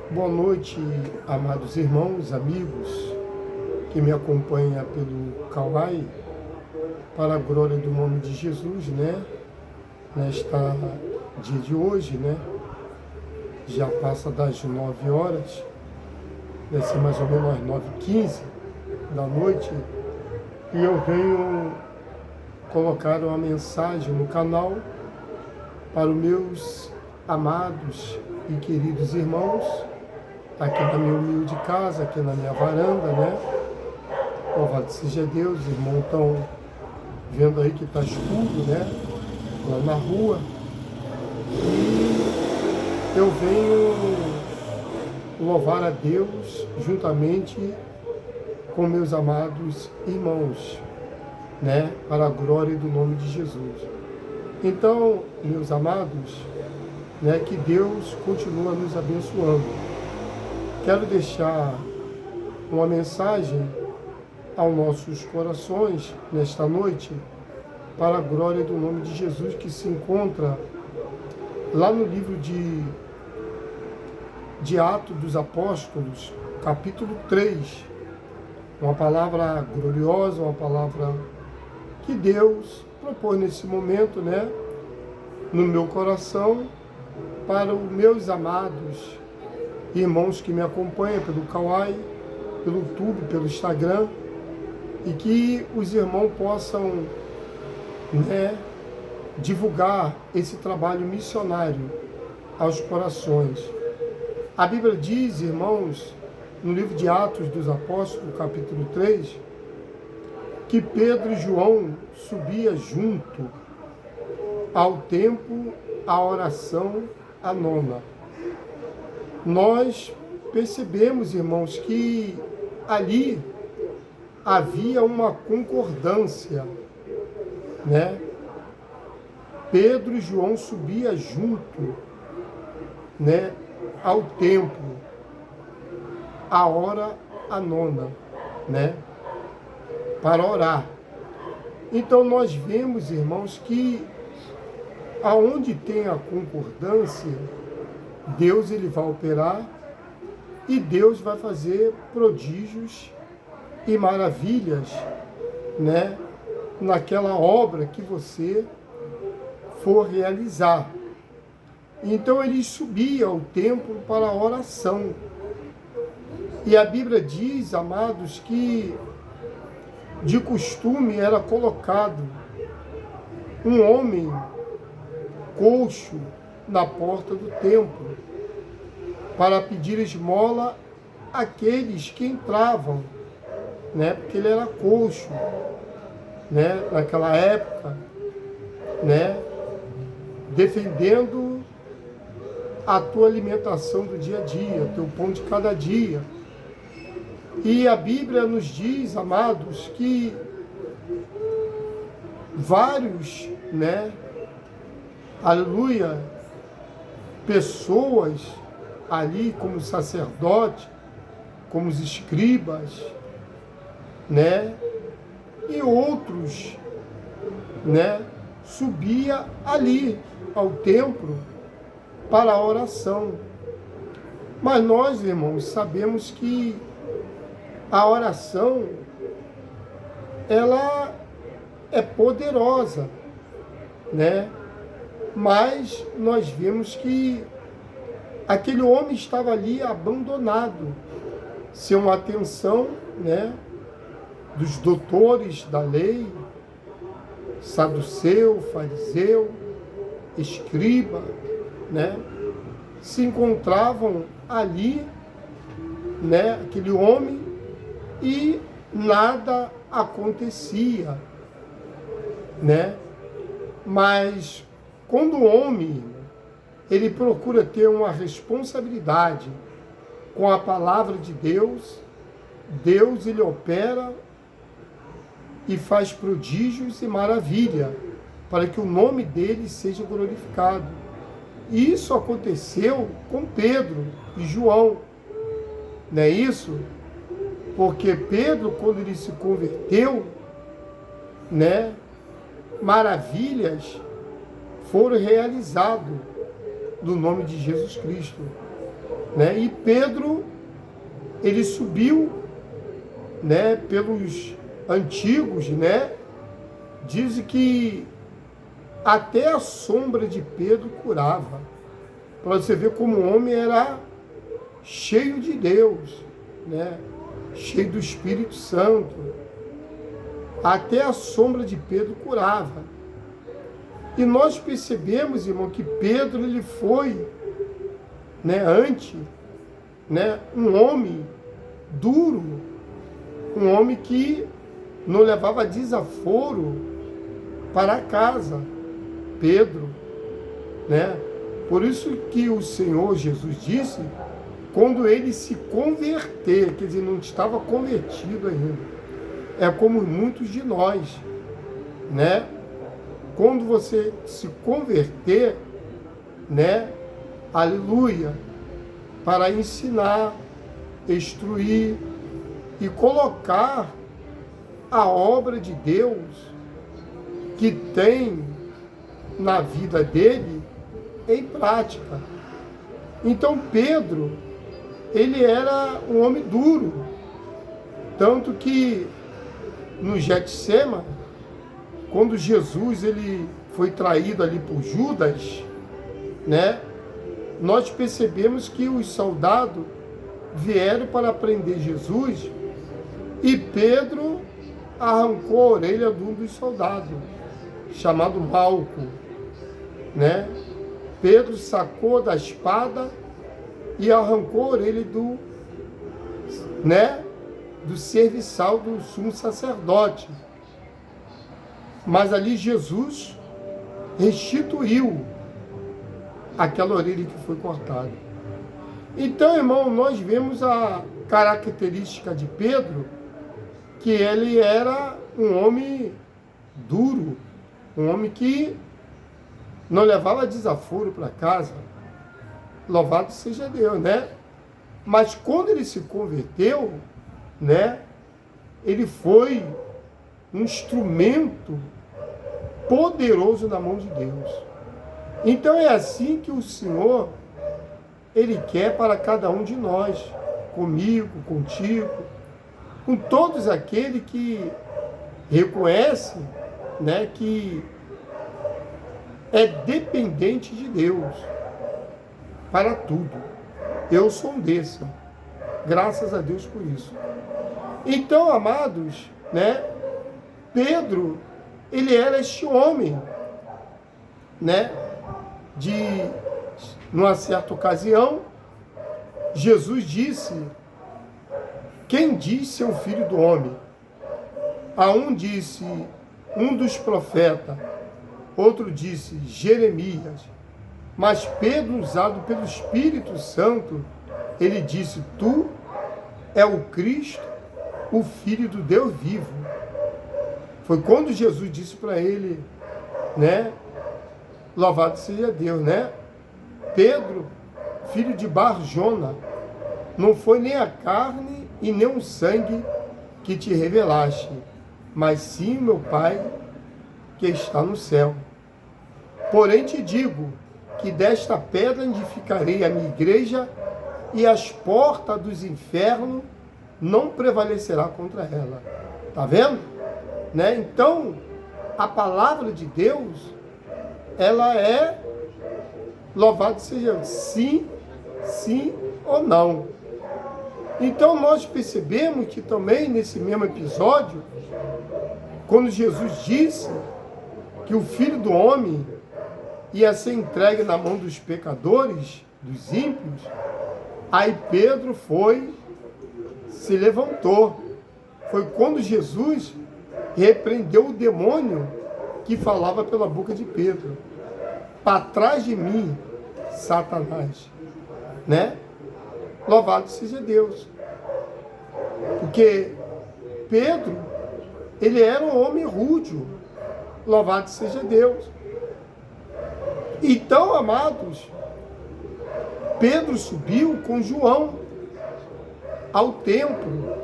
Boa noite, amados irmãos, amigos que me acompanham pelo Kawai, para a glória do nome de Jesus, né? Nesta dia de hoje, né? Já passa das 9 horas, vai ser mais ou menos às 9h15 da noite, e eu venho colocar uma mensagem no canal para os meus amados e queridos irmãos, aqui na minha humilde casa, aqui na minha varanda, né? Louvado seja Deus, os irmãos estão vendo aí que está escuro, né? Lá na rua. E eu venho louvar a Deus juntamente com meus amados irmãos, né? Para a glória do nome de Jesus. Então, meus amados, né? Que Deus continua nos abençoando. Quero deixar uma mensagem aos nossos corações nesta noite, para a glória do nome de Jesus, que se encontra lá no livro de Atos dos Apóstolos, capítulo 3. Uma palavra gloriosa, uma palavra que Deus propôs nesse momento, né, no meu coração, para os meus amados irmãos que me acompanham pelo Kawai, pelo YouTube, pelo Instagram, e que os irmãos possam, né, divulgar esse trabalho missionário aos corações. A Bíblia diz, irmãos, no livro de Atos dos Apóstolos, capítulo 3, que Pedro e João subiam junto ao templo, à oração, à nona. Nós percebemos, irmãos, que ali havia uma concordância, né? Pedro e João subiam junto, né, ao templo, a hora a nona, né, para orar. Então nós vemos, irmãos, que aonde tem a concordância, Deus ele vai operar e Deus vai fazer prodígios e maravilhas, né, naquela obra que você for realizar. Então eles subiam ao templo para a oração. E a Bíblia diz, amados, que de costume era colocado um homem coxo na porta do templo para pedir esmola àqueles que entravam, né? Porque ele era coxo, né? Naquela época, né? Defendendo a tua alimentação do dia a dia, teu pão de cada dia. E a Bíblia nos diz, amados, que vários, né? Aleluia, pessoas ali, como sacerdote, como os escribas, né? E outros, né? Subia ali ao templo para a oração. Mas nós, irmãos, sabemos que a oração, ela é poderosa, né? Mas nós vemos que aquele homem estava ali abandonado, sem uma atenção, né, dos doutores da lei, saduceu, fariseu, escriba, né, se encontravam ali, né, aquele homem, e nada acontecia, né? Mas quando o homem ele procura ter uma responsabilidade com a palavra de Deus, Deus ele opera e faz prodígios e maravilha para que o nome dele seja glorificado. E isso aconteceu com Pedro e João, não é isso? Porque Pedro, quando ele se converteu, né, maravilhas foram realizadas no nome de Jesus Cristo. né? E Pedro, ele subiu, né, pelos antigos, né? Diz que até a sombra de Pedro curava. Para você ver como o homem era cheio de Deus, né? Cheio do Espírito Santo. Até a sombra de Pedro curava. E nós percebemos, irmão, que Pedro ele foi, né, antes, né, um homem duro, um homem que não levava desaforo para casa. Pedro, né? Por isso que o Senhor Jesus disse, quando ele se converter, quer dizer, não estava convertido ainda, é como muitos de nós, né? Quando você se converter, né? Aleluia, para ensinar, instruir e colocar a obra de Deus que tem na vida dele em prática. Então Pedro, ele era um homem duro, tanto que no Getsema, quando Jesus ele foi traído ali por Judas, né? Nós percebemos que os soldados vieram para prender Jesus e Pedro arrancou a orelha de um dos soldados, chamado Malco, né? Pedro sacou da espada e arrancou a orelha do, né, do serviçal do sumo sacerdote. Mas ali Jesus restituiu aquela orelha que foi cortada. Então, irmão, nós vemos a característica de Pedro, que ele era um homem duro, um homem que não levava desaforo para casa. Louvado seja Deus, né? Mas quando ele se converteu, né, ele foi um instrumento poderoso na mão de Deus. Então é assim que o Senhor, ele quer para cada um de nós, comigo, contigo, com todos aqueles que reconhecem, né, que é dependente de Deus para tudo. Eu sou um desses, graças a Deus por isso. Então, amados, né, Pedro, ele era este homem, né, numa certa ocasião, Jesus disse, quem diz ser o filho do homem? A um disse, um dos profetas, outro disse, Jeremias. Mas Pedro, usado pelo Espírito Santo, ele disse, tu é o Cristo, o Filho do Deus vivo. Foi quando Jesus disse para ele, né, louvado seja Deus, né? Pedro, filho de Barjona, não foi nem a carne e nem o sangue que te revelaste, mas sim o meu Pai que está no céu. Porém te digo que desta pedra edificarei a minha igreja e as portas dos infernos não prevalecerá contra ela. Tá vendo? Né? Então, a palavra de Deus, ela é, louvado seja Deus, sim, sim ou não. Então, nós percebemos que também, nesse mesmo episódio, quando Jesus disse que o Filho do Homem ia ser entregue na mão dos pecadores, dos ímpios, aí Pedro se levantou. Foi quando Jesus repreendeu o demônio que falava pela boca de Pedro. Para trás de mim, Satanás. Né? Louvado seja Deus. Porque Pedro, ele era um homem rude. Louvado seja Deus. Então, amados, Pedro subiu com João ao templo.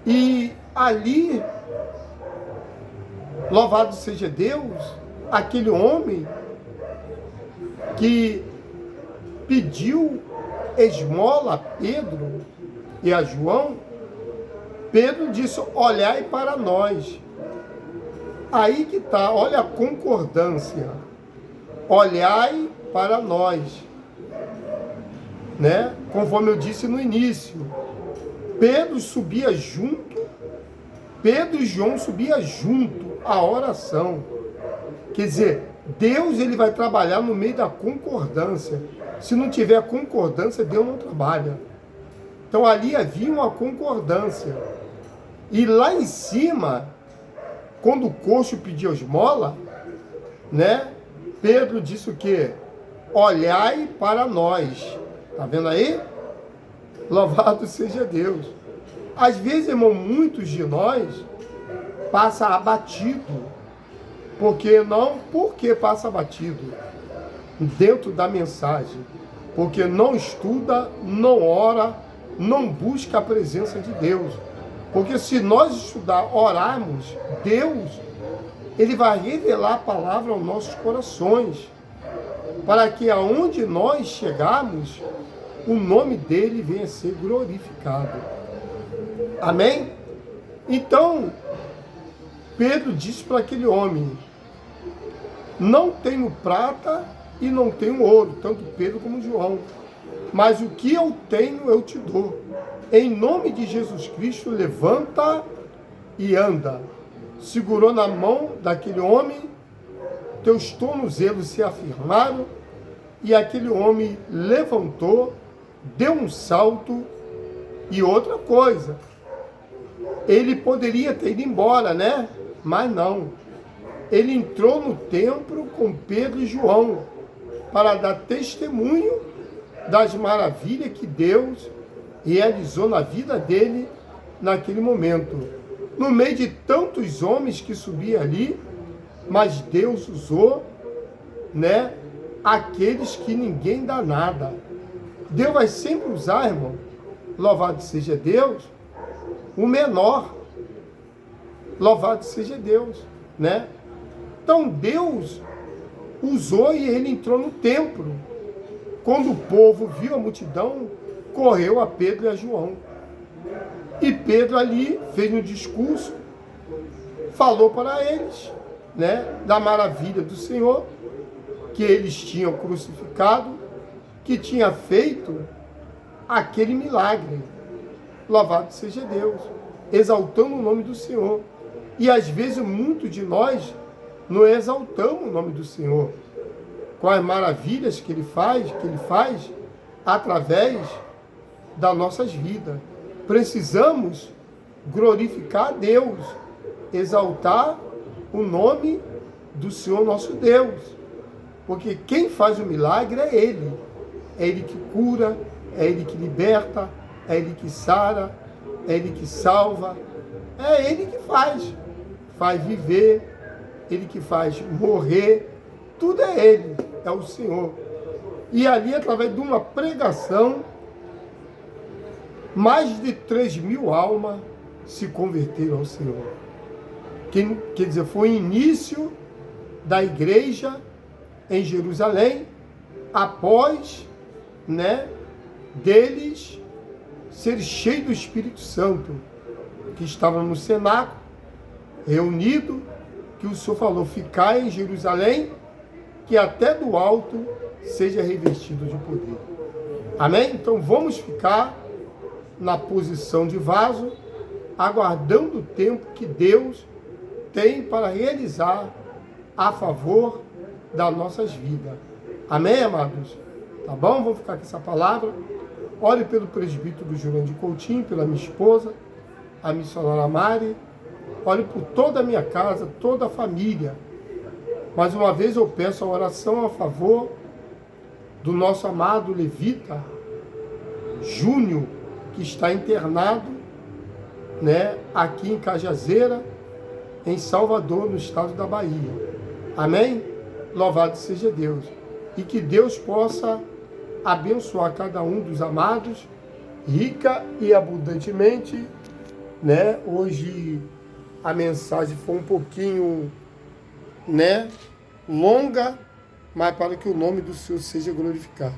E ali, louvado seja Deus, aquele homem que pediu esmola a Pedro e a João, Pedro disse, olhai para nós. Aí que está, olha a concordância. Olhai para nós. Né? Conforme eu disse no início, Pedro subia junto, Pedro e João subia junto à oração. Quer dizer, Deus ele vai trabalhar no meio da concordância. Se não tiver concordância, Deus não trabalha. Então ali havia uma concordância. E lá em cima, quando o coxo pediu esmola, né? Pedro disse o quê? Olhai para nós. Tá vendo aí? Louvado seja Deus. Às vezes, irmão, muitos de nós passam abatido. Por que passa abatido? Dentro da mensagem. Porque não estuda, não ora, não busca a presença de Deus. Porque se nós estudar, orarmos, Deus, Ele vai revelar a palavra aos nossos corações. Para que aonde nós chegarmos, o nome dele venha a ser glorificado. Amém? Então, Pedro disse para aquele homem, não tenho prata e não tenho ouro, tanto Pedro como João, mas o que eu tenho eu te dou. Em nome de Jesus Cristo, levanta e anda. Segurou na mão daquele homem, teus tornozelos se afirmaram, e aquele homem levantou, deu um salto. E outra coisa, ele poderia ter ido embora, né? Mas não. Ele entrou no templo com Pedro e João para dar testemunho das maravilhas que Deus realizou na vida dele naquele momento. No meio de tantos homens que subiam ali, mas Deus usou, né, aqueles que ninguém dá nada. Deus vai sempre usar, irmão, louvado seja Deus, o menor. Louvado seja Deus, né? Então Deus usou e ele entrou no templo. Quando o povo viu a multidão, correu a Pedro e a João. E Pedro ali fez um discurso, falou para eles, né, da maravilha do Senhor, que eles tinham crucificado, que tinha feito aquele milagre. Louvado seja Deus, exaltando o nome do Senhor. E às vezes muitos de nós não exaltamos o nome do Senhor, com as maravilhas que Ele faz através das nossas vidas. Precisamos glorificar a Deus, exaltar o nome do Senhor nosso Deus, porque quem faz o milagre é Ele. É Ele que cura, é Ele que liberta, é Ele que sara, é Ele que salva, é Ele que faz viver, Ele que faz morrer, tudo é Ele, é o Senhor. E ali, através de uma pregação, mais de 3.000 almas se converteram ao Senhor. Quer dizer, foi o início da igreja em Jerusalém, após, né, deles ser cheios do Espírito Santo, que estavam no cenáculo, reunido, que o Senhor falou, ficai em Jerusalém, que até do alto seja revestido de poder. Amém? Então vamos ficar na posição de vaso, aguardando o tempo que Deus tem para realizar a favor das nossas vidas. Amém, amados? Tá bom? Vamos ficar com essa palavra. Ore pelo presbítero Jurandir Coutinho, pela minha esposa, a missionária Mari. Ore por toda a minha casa, toda a família. Mais uma vez eu peço a oração a favor do nosso amado levita Júnior, que está internado, né, aqui em Cajazeira, em Salvador, no estado da Bahia. Amém? Louvado seja Deus. E que Deus possa abençoar cada um dos amados, rica e abundantemente, né? Hoje a mensagem foi um pouquinho, né, longa, mas para que o nome do Senhor seja glorificado.